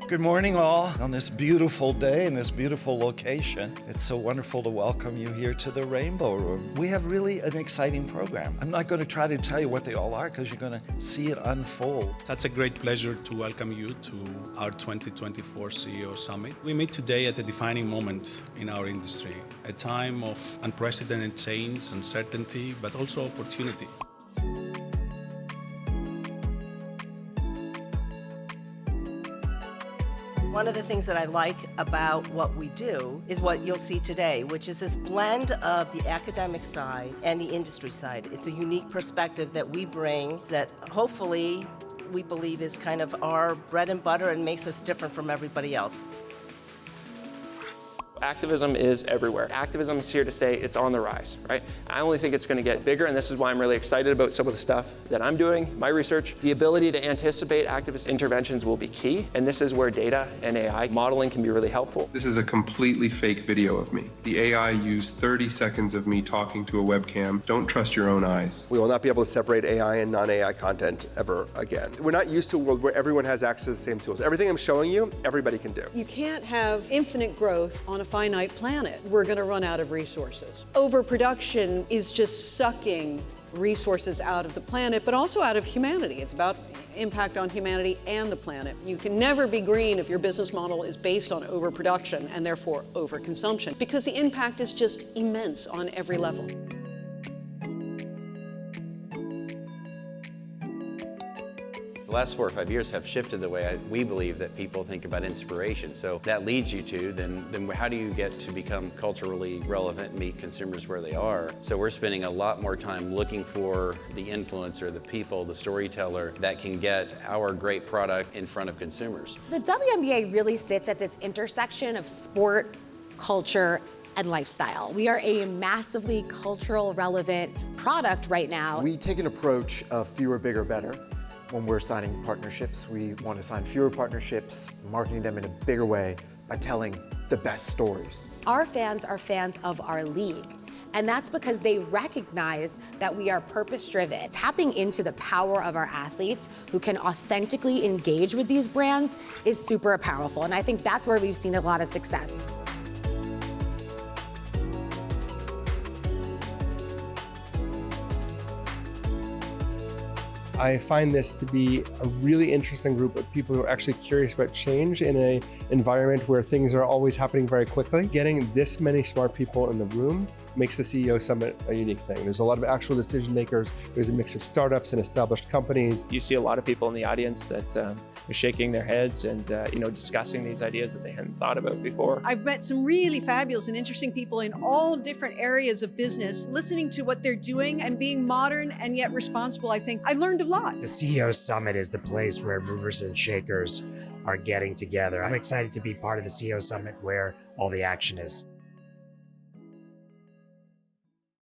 Good morning, all. On this beautiful day in this beautiful location, it's so wonderful to welcome you here to the Rainbow Room. We have really an exciting program. I'm not going to try to tell you what they all are because you're going to see it unfold. It's a great pleasure to welcome you to our 2024 CEO Summit. We meet today at a defining moment in our industry, a time of unprecedented change, uncertainty, but also opportunity. One of the things that I like about what we do is what you'll see today, which is this blend of the academic side and the industry side. It's a unique perspective that we bring that hopefully we believe is kind of our bread and butter and makes us different from everybody else. Activism is everywhere. Activism is here to stay. It's on the rise, right? I only think it's going to get bigger, and this is why I'm really excited about some of the stuff that I'm doing, my research. The ability to anticipate activist interventions will be key, and this is where data and AI modeling can be really helpful. This is a completely fake video of me. The AI used 30 seconds of me talking to a webcam. Don't trust your own eyes. We will not be able to separate AI and non-AI content ever again. We're not used to a world where everyone has access to the same tools. Everything I'm showing you, everybody can do. You can't have infinite growth on a finite planet. We're going to run out of resources. Overproduction is just sucking resources out of the planet, but also out of humanity. It's about impact on humanity and the planet. You can never be green if your business model is based on overproduction and therefore overconsumption, because the impact is just immense on every level. The last 4 or 5 years have shifted the way we believe that people think about inspiration. So that leads you to, then how do you get to become culturally relevant and meet consumers where they are? So we're spending a lot more time looking for the influencer, the people, the storyteller that can get our great product in front of consumers. The WNBA really sits at this intersection of sport, culture, and lifestyle. We are a massively cultural relevant product right now. We take an approach of fewer, bigger, better. When we're signing partnerships, we want to sign fewer partnerships, marketing them in a bigger way by telling the best stories. Our fans are fans of our league, and that's because they recognize that we are purpose-driven. Tapping into the power of our athletes who can authentically engage with these brands is super powerful, and I think that's where we've seen a lot of success. I find this to be a really interesting group of people who are actually curious about change in an environment where things are always happening very quickly. Getting this many smart people in the room makes the CEO Summit a unique thing. There's a lot of actual decision makers. There's a mix of startups and established companies. You see a lot of people in the audience that are shaking their heads and discussing these ideas that they hadn't thought about before. I've met some really fabulous and interesting people in all different areas of business. Listening to what they're doing and being modern and yet responsible, I think I learned a lot. The CEO Summit is the place where movers and shakers are getting together. I'm excited to be part of the CEO Summit where all the action is.